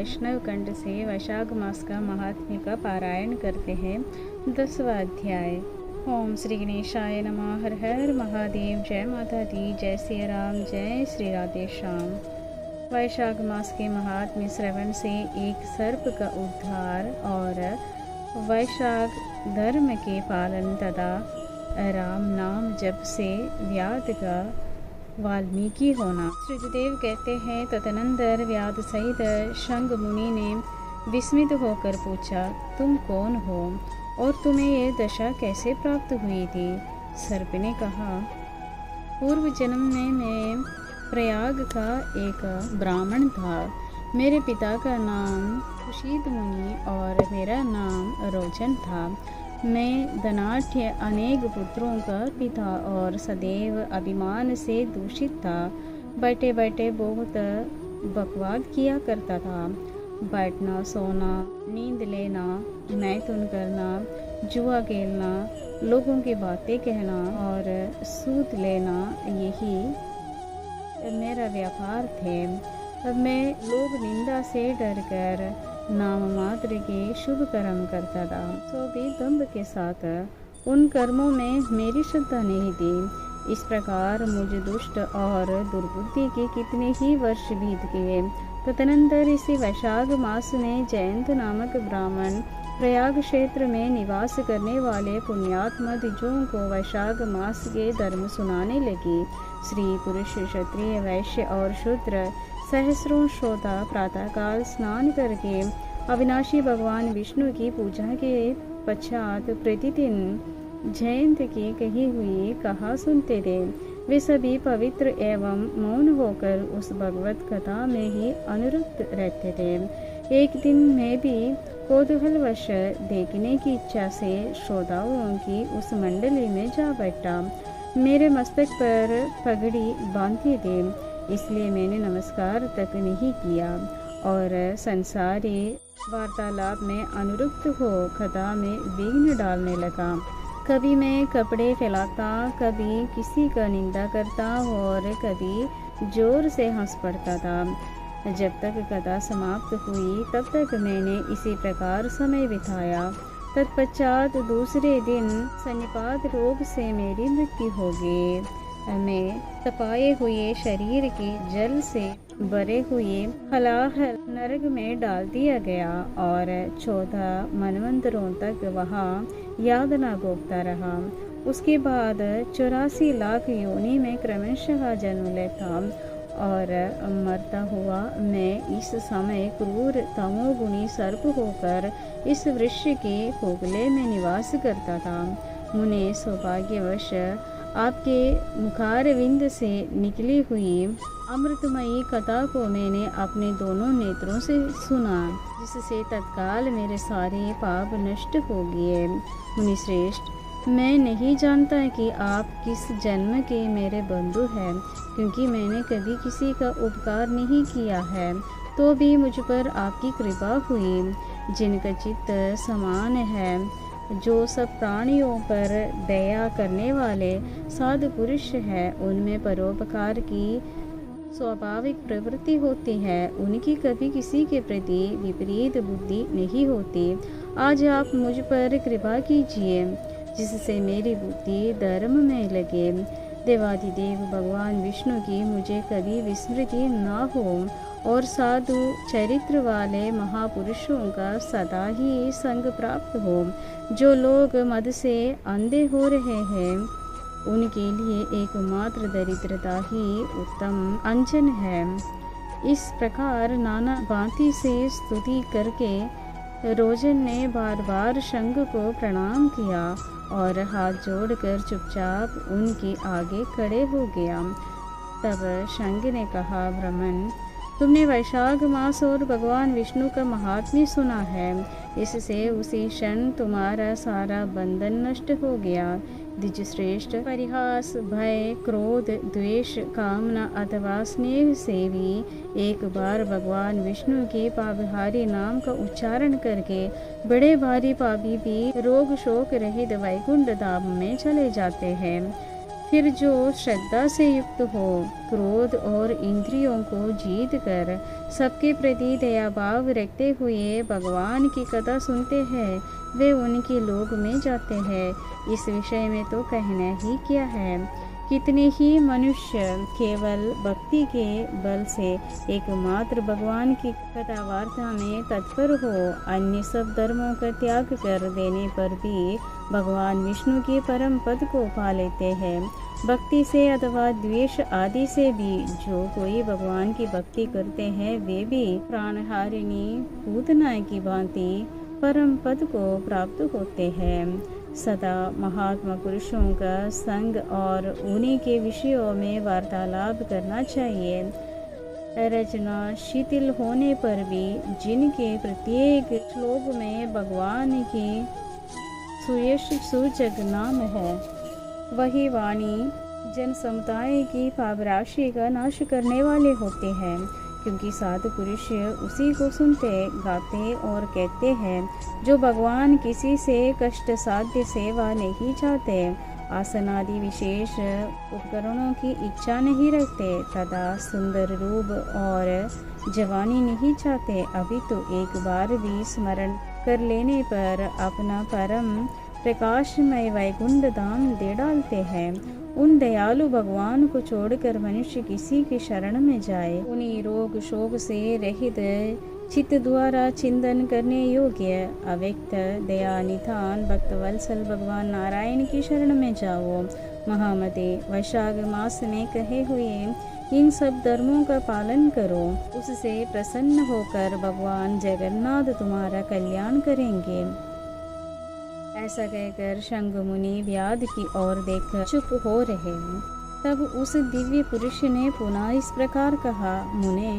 वैष्णव कंठ से वैशाख मास का महात्म्य का पारायण करते हैं। 10वां अध्याय। ओम श्री गणेशाय नमः। हर हर महादेव। जय माता दी। जय सिया राम। जय श्री राधे श्याम। वैशाख मास के महात्म्य श्रवण से एक सर्प का उद्धार और वैशाख धर्म के पालन तथा राम नाम जप से व्याध का वाल्मीकि होना। श्रीदेव कहते हैं, तदनंतर व्याध सहित शंग मुनि ने विस्मित होकर पूछा, तुम कौन हो और तुम्हें ये दशा कैसे प्राप्त हुई थी? सर्प ने कहा, पूर्व जन्म में मैं प्रयाग का एक ब्राह्मण था। मेरे पिता का नाम कुशीद मुनि और मेरा नाम रोचन था। मैं धनाढ्य अनेक पुत्रों का पिता और सदैव अभिमान से दूषित था। बैठे बैठे बहुत बकवाद किया करता था। बैठना, सोना, नींद लेना, मैथुन करना, जुआ खेलना, लोगों की बातें कहना और सूद लेना, यही मेरा व्यापार थे। अब मैं लोग निंदा से डरकर नाम मात्र के शुभ कर्म करता था, तो भी दम्भ के साथ। उन कर्मों में मेरी श्रद्धा नहीं थी। इस प्रकार मुझे दुष्ट और दुर्बुद्धि के कितने ही वर्ष बीत गए। तदनंतर इसी वैशाख मास में जयंत नामक ब्राह्मण प्रयाग क्षेत्र में निवास करने वाले पुण्यात्मा द्विजों को वैशाख मास के धर्म सुनाने लगी। स्त्री पुरुष क्षत्रिय वैश्य और शूद्र सहस्रों श्रोता प्रातःकाल स्नान करके अविनाशी भगवान विष्णु की पूजा के पश्चात प्रतिदिन जयंत की कही हुई कहा सुनते थे। वे सभी पवित्र एवं मौन होकर उस भगवत कथा में ही अनुरक्त रहते थे। एक दिन मैं भी कौतूहलवश देखने की इच्छा से श्रोताओं की उस मंडली में जा बैठा। मेरे मस्तक पर पगड़ी बांधी थी, इसलिए मैंने नमस्कार तक नहीं किया और संसारी वार्तालाप में अनुरक्त हो कथा में विघ्न डालने लगा। कभी मैं कपड़े फैलाता, कभी किसी का निंदा करता और कभी जोर से हंस पड़ता था। जब तक कथा समाप्त हुई तब तक मैंने इसी प्रकार समय बिताया। तत्पश्चात दूसरे दिन सन्निपात रोग से मेरी मृत्यु हो गई। मैं तपाए हुए शरीर के जल से भरे हुए हलाहल नरक में डाल दिया गया और 14 मनवंतरों तक वहाँ यातना भोगता रहा। उसके बाद 84 लाख योनि में क्रमशः जन्म लेता और मरता हुआ मैं इस समय क्रूर तमोगुणी सर्प होकर इस वृक्ष के खोखले में निवास करता था। मुने, सौभाग्यवश आपके मुखारविंद से निकली हुई अमृतमयी कथा को मैंने अपने दोनों नेत्रों से सुना, जिससे तत्काल मेरे सारे पाप नष्ट हो गए। मुनिश्रेष्ठ, मैं नहीं जानता कि आप किस जन्म के मेरे बंधु हैं, क्योंकि मैंने कभी किसी का उपकार नहीं किया है, तो भी मुझ पर आपकी कृपा हुई। जिनका चित्त समान है, जो सब प्राणियों पर दया करने वाले साधु पुरुष है, उनमें परोपकार की स्वाभाविक प्रवृत्ति होती है। उनकी कभी किसी के प्रति विपरीत बुद्धि नहीं होती। आज आप मुझ पर कृपा कीजिए, जिससे मेरी बुद्धि धर्म में लगे। देवाधिदेव भगवान विष्णु की मुझे कभी विस्मृति न हो और साधु चरित्र वाले महापुरुषों का सदा ही संग प्राप्त हो। जो लोग मद से अंधे हो रहे हैं, उनके लिए एकमात्र दरिद्रता ही उत्तम अंजन है। इस प्रकार नाना भांति से स्तुति करके रोजन ने बार बार शंख को प्रणाम किया और हाथ जोड़कर चुपचाप उनके आगे खड़े हो गया। तब शंख ने कहा, ब्राह्मण, तुमने वैशाख मास और भगवान विष्णु का महात्म्य सुना है, इससे उसी क्षण तुम्हारा सारा बंधन नष्ट हो गया। द्विजश्रेष्ठ, परिहास, भय, क्रोध, द्वेष, कामना अथवा स्नेह से भी एक बार भगवान विष्णु के पापहारी नाम का उच्चारण करके बड़े भारी पापी भी रोग शोक रहित वैकुंठ धाम में चले जाते हैं। फिर जो श्रद्धा से युक्त हो, क्रोध और इंद्रियों को जीत कर सबके प्रति दया भाव रखते हुए भगवान की कथा सुनते हैं, वे उनके लोक में जाते हैं। इस विषय में तो कहना ही क्या है। कितने ही मनुष्य केवल भक्ति के बल से एकमात्र भगवान की कथा वार्ता में तत्पर हो, अन्य सब धर्मों का त्याग कर देने पर भी भगवान विष्णु के परम पद को पा लेते हैं। भक्ति से अथवा द्वेष आदि से भी जो कोई भगवान की भक्ति करते हैं, वे भी प्राणहारिणी पूतना की भांति परम पद को प्राप्त होते हैं। सदा महात्मा पुरुषों का संग और उन्हीं के विषयों में वार्तालाप करना चाहिए। रचना शिथिल होने पर भी जिनके प्रत्येक श्लोक में भगवान की सुयश सूचक नाम है, वही वाणी जन समुदाय की पाप राशि का नाश करने वाले होते हैं। क्योंकि साधु पुरुष उसी को सुनते, गाते और कहते हैं जो भगवान किसी से कष्ट साध्य सेवा नहीं चाहते, आसन आदि विशेष उपकरणों की इच्छा नहीं रखते, तथा सुंदर रूप और जवानी नहीं चाहते, अभी तो एक बार भी स्मरण कर लेने पर अपना परम प्रकाशमय वैकुंठ धाम दे डालते हैं। उन दयालु भगवान को छोड़कर मनुष्य किसी की शरण में जाए, उन्हीं रोग शोक से रहित चित्त द्वारा चिंतन करने योग्य अव्यक्त दया निधान भक्त वत्सल भगवान नारायण की शरण में जाओ। महामते, वैशाख मास में कहे हुए इन सब धर्मों का पालन करो, उससे प्रसन्न होकर भगवान जगन्नाथ तुम्हारा कल्याण करेंगे। ऐसा कहकर शंग मुनि व्याध की ओर देखकर चुप हो रहे। तब उस दिव्य पुरुष ने पुनः इस प्रकार कहा, मुने,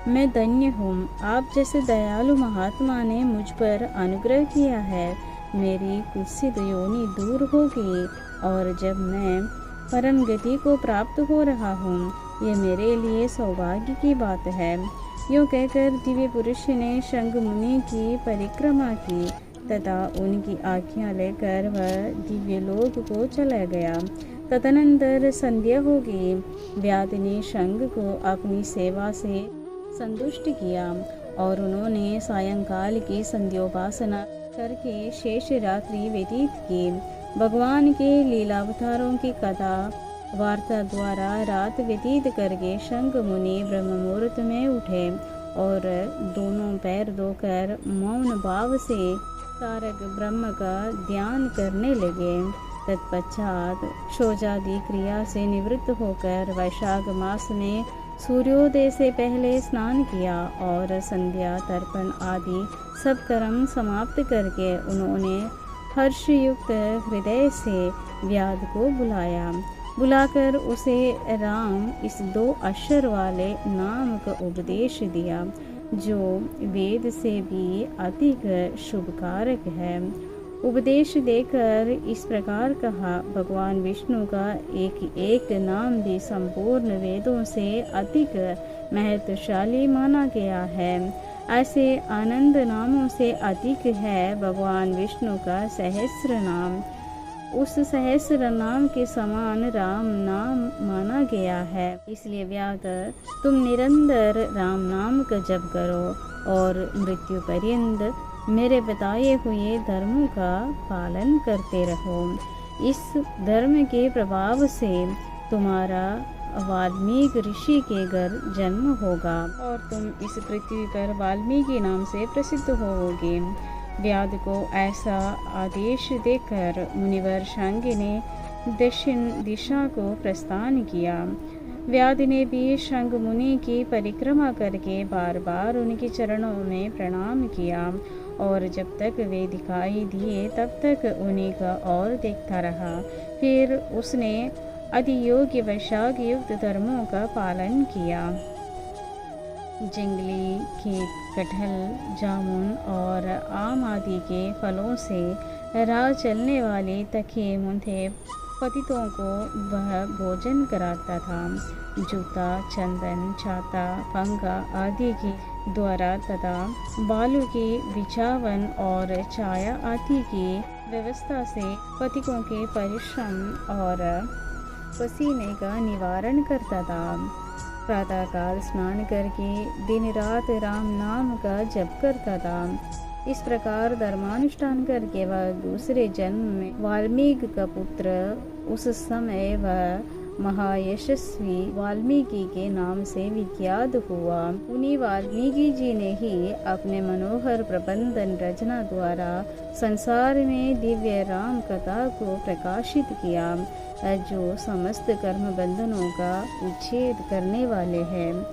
मैं धन्य हूँ, आप जैसे दयालु महात्मा ने मुझ पर अनुग्रह किया है। मेरी कुत्सित योनि दूर होगी और जब मैं परम गति को प्राप्त हो रहा हूँ, ये मेरे लिए सौभाग्य की बात है। यूँ कहकर दिव्य पुरुष ने शंग मुनि की परिक्रमा की तथा उनकी आज्ञा लेकर वह दिव्य लोक को चला गया। तदनंतर संध्या हो गई। व्याध ने शंग को अपनी सेवा से संतुष्ट किया और उन्होंने सायंकाल की संध्योपासना करके शेष रात्रि व्यतीत की। भगवान के लीलावतारों की कथा वार्ता द्वारा रात व्यतीत करके शंग मुनि ब्रह्म मुहूर्त में उठे और दोनों पैर धोकर मौन भाव से तारक ब्रह्म का ध्यान करने लगे। तत्पश्चात शौचादि क्रिया से निवृत्त होकर वैशाख मास में सूर्योदय से पहले स्नान किया और संध्या तर्पण आदि सब कर्म समाप्त करके उन्होंने हर्षयुक्त हृदय से व्याध को बुलाकर उसे राम इस 2 अक्षर वाले नाम का उपदेश दिया, जो वेद से भी अधिक शुभकारक है। उपदेश देकर इस प्रकार कहा, भगवान विष्णु का एक एक नाम भी संपूर्ण वेदों से अधिक महत्वशाली माना गया है। ऐसे आनंद नामों से अधिक है भगवान विष्णु का सहस्र नाम। उस सहस्र नाम के समान राम नाम माना गया है। इसलिए व्याध, तुम निरंतर राम नाम का जप करो और मृत्यु पर्यंत मेरे बताए हुए धर्मों का पालन करते रहो। इस धर्म के प्रभाव से तुम्हारा वाल्मीकि ऋषि के घर जन्म होगा और तुम इस पृथ्वी पर वाल्मीकि नाम से प्रसिद्ध होवोगे। व्याध को ऐसा आदेश देकर मुनिवर शांगी ने दक्षिण दिशा को प्रस्थान किया। व्याध ने भी शंग मुनि की परिक्रमा करके बार बार उनके चरणों में प्रणाम किया और जब तक वे दिखाई दिए तब तक उन्हीं का और देखता रहा। फिर उसने अधियोग्य वैशाख युक्त धर्मों का पालन किया। जंगली खेत, कटहल, जामुन और आम आदि के फलों से राह चलने वाले थके मुंथे पतितों को वह भोजन कराता था। जूता, चंदन, छाता, पंखा आदि के द्वारा तथा बालू की बिछावन और छाया आदि की व्यवस्था से पथिकों के परिश्रम और पसीने का निवारण करता था। प्रातःकाल स्नान करके दिन रात राम नाम का जप करता था। इस प्रकार धर्मानुष्ठान करके वह दूसरे जन्म में वाल्मीकि का पुत्र, उस समय वह महायशस्वी वाल्मीकि के नाम से विख्यात हुआ। उन्हीं वाल्मीकि जी ने ही अपने मनोहर प्रबंधन रचना द्वारा संसार में दिव्य राम कथा को प्रकाशित किया, जो समस्त कर्म बंधनों का उच्छेद करने वाले हैं।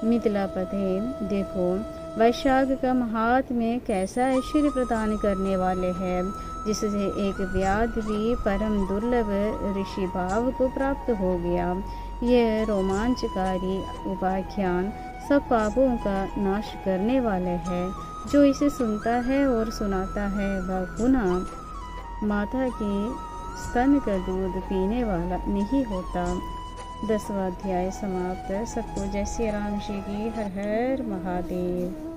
मिथिलापते देखो, वैशाख का महात्म्य कैसा ऐश्वर्य प्रदान करने वाले हैं, जिससे एक व्याध भी परम दुर्लभ ऋषि भाव को प्राप्त हो गया। यह रोमांचकारी उपाख्यान सब पापों का नाश करने वाले है। जो इसे सुनता है और सुनाता है वह पुनः माता के स्तन का दूध पीने वाला नहीं होता। 10वां अध्याय समाप्त। सबको जय श्री राम जी की। हर हर महादेव।